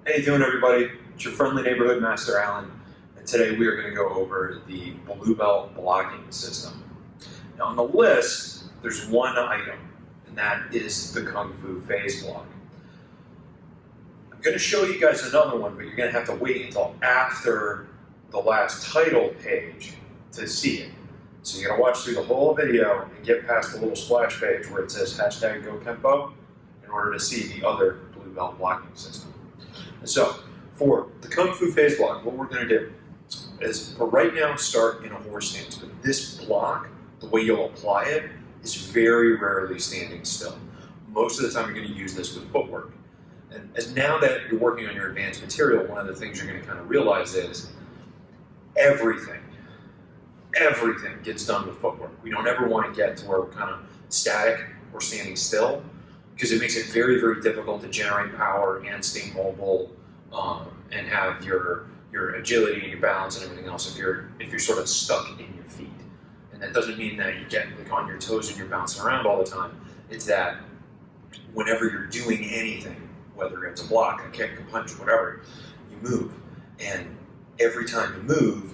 How you doing, everybody? It's your friendly neighborhood master, Alan, and today we are going to go over the Blue Belt blocking system. Now, on the list, there's one item, and that is the Kung Fu phase block. I'm going to show you guys another one, but you're going to have to wait until after the last title page to see it. So you're going to watch through the whole video and get past the little splash page where it says #GoKempo in order to see the other Blue Belt blocking system. So, for the Kung Fu phase block, what we're going to do is, for right now, start in a horse stance. But this block, the way you'll apply it, is very rarely standing still. Most of the time, you're going to use this with footwork. And as now that you're working on your advanced material, one of the things you're going to kind of realize is everything gets done with footwork. We don't ever want to get to where we're kind of static or standing still, because it makes it very, very difficult to generate power and stay mobile and have your agility and your balance and everything else if you're sort of stuck in your feet. And that doesn't mean that you get like on your toes and you're bouncing around all the time. It's that whenever you're doing anything, whether it's a block, a kick, a punch, whatever, you move. And every time you move,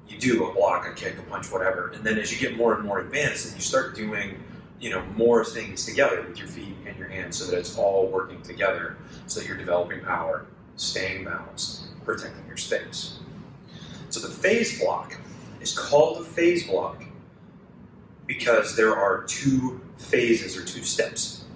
you do a block, a kick, a punch, whatever. And then as you get more and more advanced, and you start doing more things together with your feet and your hands so that it's all working together so that you're developing power, staying balanced, protecting your space. So the phase block is called a phase block because there are two phases or two steps.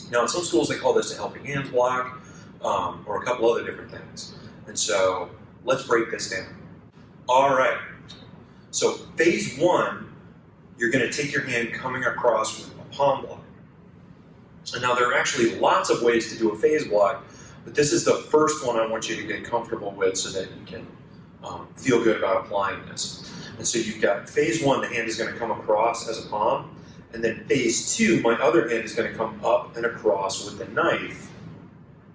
Now in some schools they call this a helping hands block or a couple other different things. And so let's break this down. All right, so phase one, you're going to take your hand coming across with a palm block. And now there are actually lots of ways to do a phase block, but this is the first one I want you to get comfortable with so that you can feel good about applying this. And so you've got phase one, the hand is going to come across as a palm, and then phase two, my other hand is going to come up and across with the knife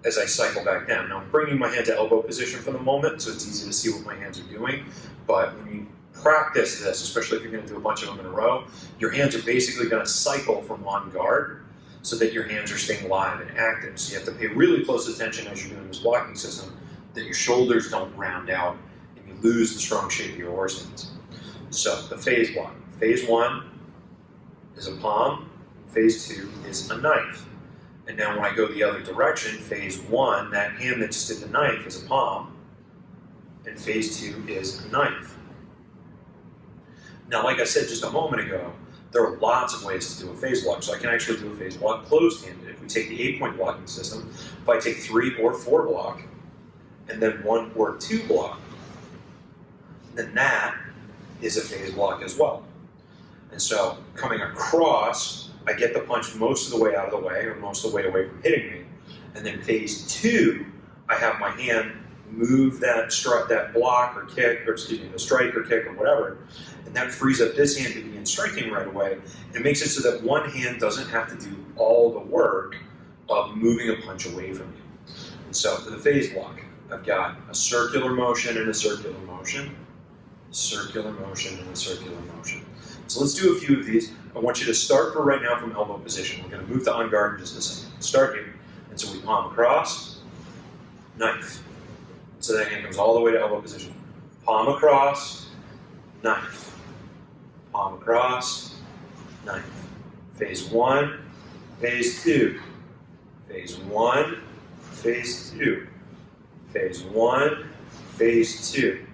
as I cycle back down. Now I'm bringing my hand to elbow position for the moment, so it's easy to see what my hands are doing, but when you practice this, especially if you're going to do a bunch of them in a row, your hands are basically going to cycle from on guard so that your hands are staying live and active. So you have to pay really close attention as you're doing this blocking system that your shoulders don't round out and you lose the strong shape of your horse hands. So the phase block. Phase one is a palm. Phase two is a knife. And now when I go the other direction, phase one, that hand that just did the knife is a palm, and phase two is a knife. Now, like I said just a moment ago, there are lots of ways to do a phase block. So I can actually do a phase block closed-handed. If we take the 8-point blocking system, if I take 3 or 4 block, and then 1 or 2 block, then that is a phase block as well. And so coming across, I get the punch most of the way out of the way, or most of the way away from hitting me. And then phase two, I have my hand move that block or kick, or excuse me, the strike or kick or whatever, and that frees up this hand to begin striking right away. It makes it so that one hand doesn't have to do all the work of moving a punch away from you. And so for the phase block, I've got a circular motion and a circular motion, circular motion and a circular motion. So let's do a few of these. I want you to start for right now from elbow position. We're going to move to on guard in just a second. Start here. And so we palm across, knife. So that hand comes all the way to elbow position. Palm across, knife. Palm across, knife. Phase one, phase two. Phase one, phase two. Phase one, phase two.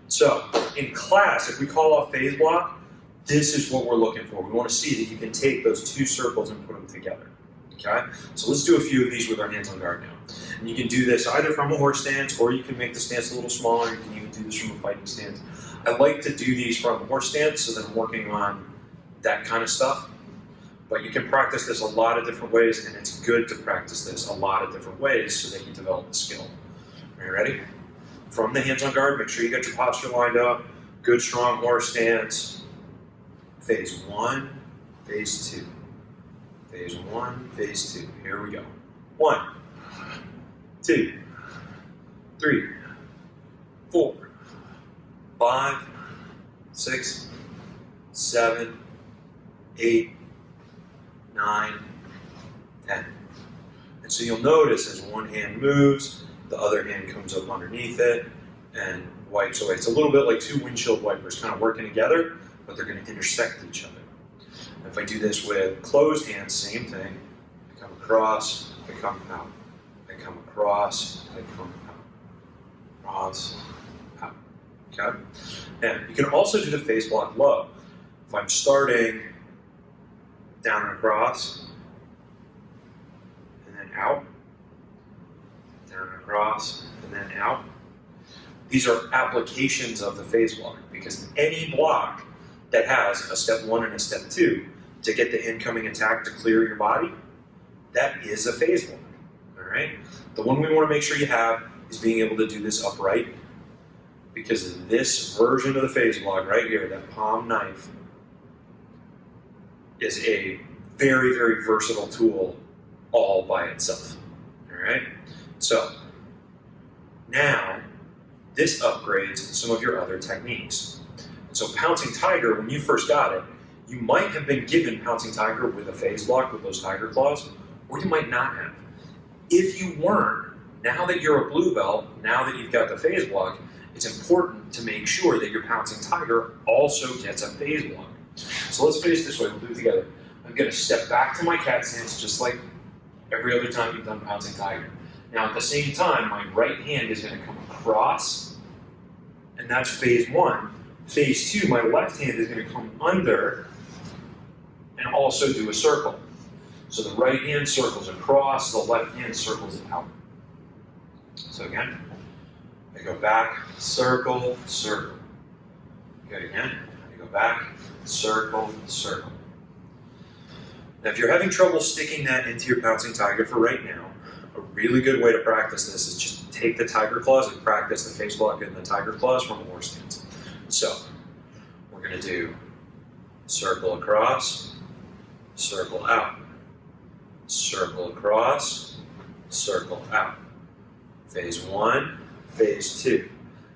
So in class, if we call off phase block, this is what we're looking for. We want to see that you can take those two circles and put them together. Okay? So let's do a few of these with our hands on guard now. And you can do this either from a horse stance, or you can make the stance a little smaller. You can even do this from a fighting stance. I like to do these from a horse stance so that I'm working on that kind of stuff. But you can practice this a lot of different ways, and it's good to practice this a lot of different ways so that you develop the skill. Are you ready? From the hands on guard, make sure you got your posture lined up. Good, strong horse stance. Phase one, phase two. Phase one, phase two. Here we go. 1, 2, 3, 4, 5, 6, 7, 8, 9, 10. And so you'll notice as one hand moves, the other hand comes up underneath it and wipes away. It's a little bit like two windshield wipers kind of working together, but they're going to intersect each other. If I do this with closed hands, same thing. I come across, I come out. I come across, I come out. Cross, out. Okay? And you can also do the phase block low. If I'm starting down and across, and then out, down and across, and then out. These are applications of the phase block, because any block that has a step 1 and a step 2 to get the incoming attack to clear your body, that is a phase block. All right. The one we want to make sure you have is being able to do this upright, because this version of the phase block right here, that palm knife, is a very, very versatile tool all by itself. All right. So now this upgrades some of your other techniques. So Pouncing Tiger, when you first got it, you might have been given Pouncing Tiger with a phase block with those tiger claws, or you might not have. If you weren't, now that you're a blue belt, now that you've got the phase block, it's important to make sure that your Pouncing Tiger also gets a phase block. So let's face this way, we'll do it together. I'm going to step back to my cat stance just like every other time you've done Pouncing Tiger. Now at the same time, my right hand is going to come across, and that's phase 1. Phase 2, my left hand is going to come under and also do a circle. So the right hand circles across, the left hand circles out. So again, I go back, circle, circle. Good again. I go back, circle, circle. Now if you're having trouble sticking that into your Pouncing Tiger for right now, a really good way to practice this is just take the tiger claws and practice the phase block and the tiger claws from a horse stance. So we're going to do circle across, circle out, circle across, circle out. Phase 1, phase 2.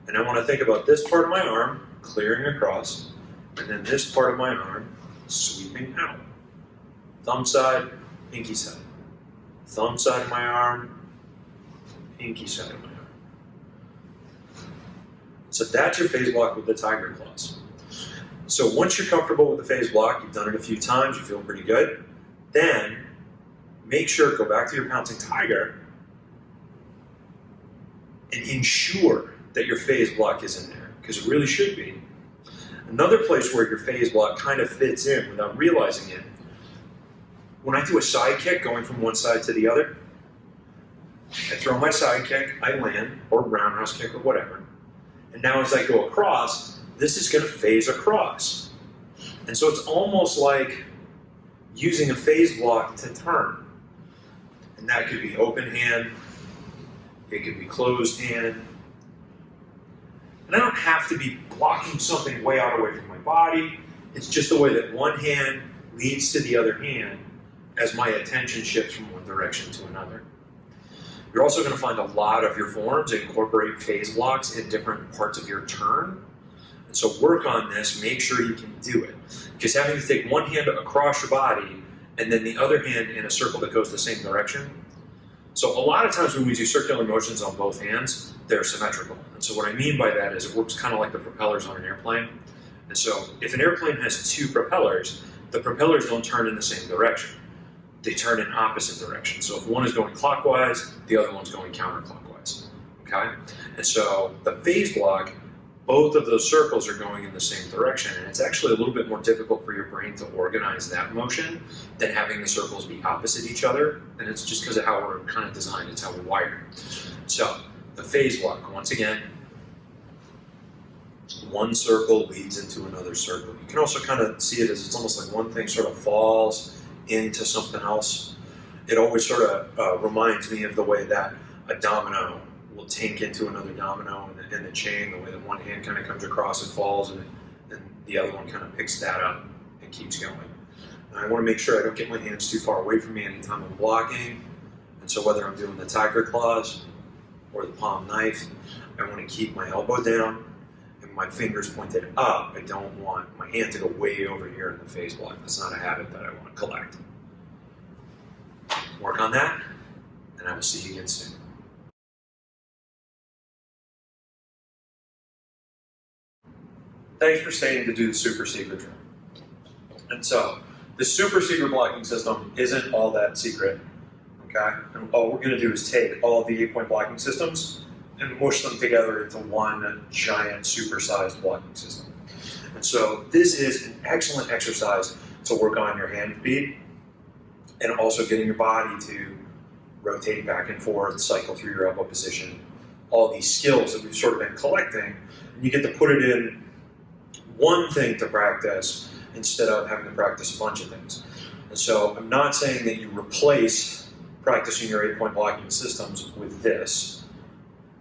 And I want to think about this part of my arm clearing across, and then this part of my arm sweeping out. Thumb side, pinky side. Thumb side of my arm, pinky side of my arm. So that's your phase block with the tiger claws. So once you're comfortable with the phase block, you've done it a few times, you feel pretty good, then make sure, go back to your Pouncing Tiger and ensure that your phase block is in there, because it really should be. Another place where your phase block kind of fits in without realizing it, when I do a side kick going from one side to the other, I throw my side kick, I land, or roundhouse kick or whatever. And now as I go across, this is going to phase across. And so it's almost like using a phase block to turn. And that could be open hand, it could be closed hand. And I don't have to be blocking something way out away from my body. It's just the way that one hand leads to the other hand as my attention shifts from one direction to another. You're also going to find a lot of your forms incorporate phase blocks in different parts of your turn. And so work on this, make sure you can do it. Because having to take one hand across your body and then the other hand in a circle that goes the same direction. So a lot of times when we do circular motions on both hands, they're symmetrical. And so what I mean by that is it works kind of like the propellers on an airplane. And so if an airplane has two propellers, the propellers don't turn in the same direction. They turn in opposite directions. So if one is going clockwise, the other one's going counterclockwise. Okay? And so the phase block, both of those circles are going in the same direction, and it's actually a little bit more difficult for your brain to organize that motion than having the circles be opposite each other, and it's just because of how we're kind of designed, it's how we're wired. So the phase block, once again, one circle leads into another circle. You can also kind of see it as it's almost like one thing sort of falls into something else. It always sort of reminds me of the way that a domino will tink into another domino in the chain, the way that one hand kind of comes across and falls, and the other one kind of picks that up and keeps going. And I want to make sure I don't get my hands too far away from me anytime I'm blocking. And so whether I'm doing the tiger claws or the palm knife, I want to keep my elbow down and my fingers pointed up. I don't want my hand to go way over here in the phase block. That's not a habit that I want to collect. Work on that, and I will see you again soon. thanks for staying to do the super secret drill. And so, the super secret blocking system isn't all that secret, okay? And all we're going to do is take all of the 8-point blocking systems and mush them together into one giant supersized blocking system. And so, this is an excellent exercise to work on your hand speed and also getting your body to rotate back and forth, cycle through your elbow position, all these skills that we've sort of been collecting, and you get to put it in one thing to practice instead of having to practice a bunch of things. And so I'm not saying that you replace practicing your 8-point blocking systems with this.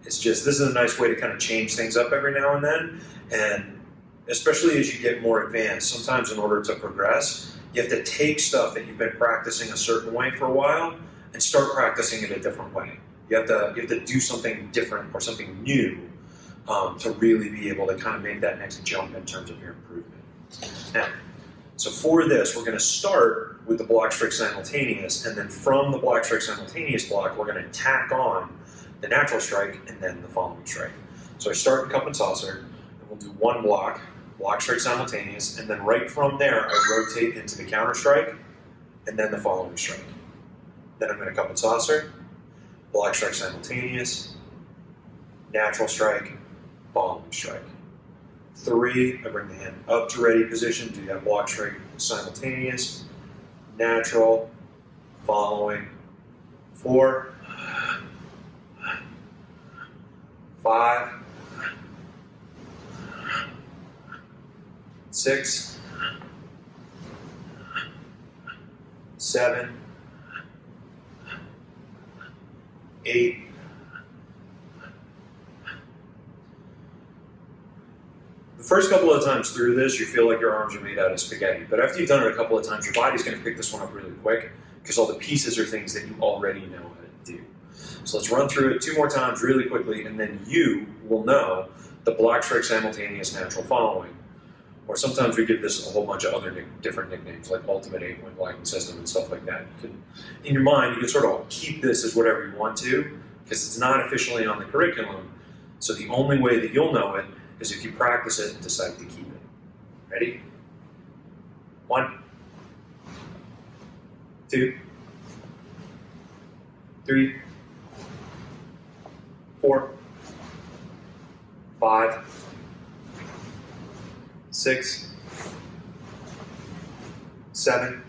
It's just, this is a nice way to kind of change things up every now and then, and especially as you get more advanced, sometimes in order to progress, you have to take stuff that you've been practicing a certain way for a while and start practicing it a different way. You have to do something different or something new to really be able to kind of make that next jump in terms of your improvement. Now, so for this, we're going to start with the block strike simultaneous, and then from the block strike simultaneous block, we're going to tack on the natural strike and then the following strike. So I start in cup and saucer, and we'll do one block strike simultaneous, and then right from there, I rotate into the counter strike and then the following strike. Then I'm going to cup and saucer, block strike simultaneous, natural strike, following strike. 3, I bring the hand up to ready position, do that block strike simultaneous, natural, following. 4, 5, 6, 7, 8, 'The first couple of times through this, you feel like your arms are made out of spaghetti. But after you've done it a couple of times, your body's going to pick this one up really quick because all the pieces are things that you already know how to do. So let's run through it 2 more times really quickly, and then you will know the block strike simultaneous natural following. Or sometimes we give this a whole bunch of other different nicknames, like ultimate 8-point blocking system and stuff like that. You can, in your mind, you can sort of keep this as whatever you want to, because it's not officially on the curriculum. So the only way that you'll know it is if you practice it and decide to keep it. Ready? 1, 2, 3, 4, 5, 6, 7,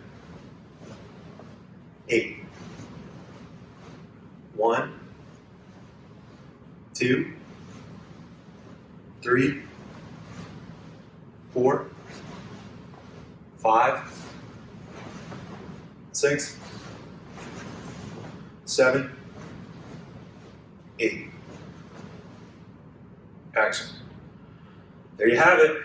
8. 1, 2, 3, 4, 5, 6, 7, 8. Excellent. There you have it.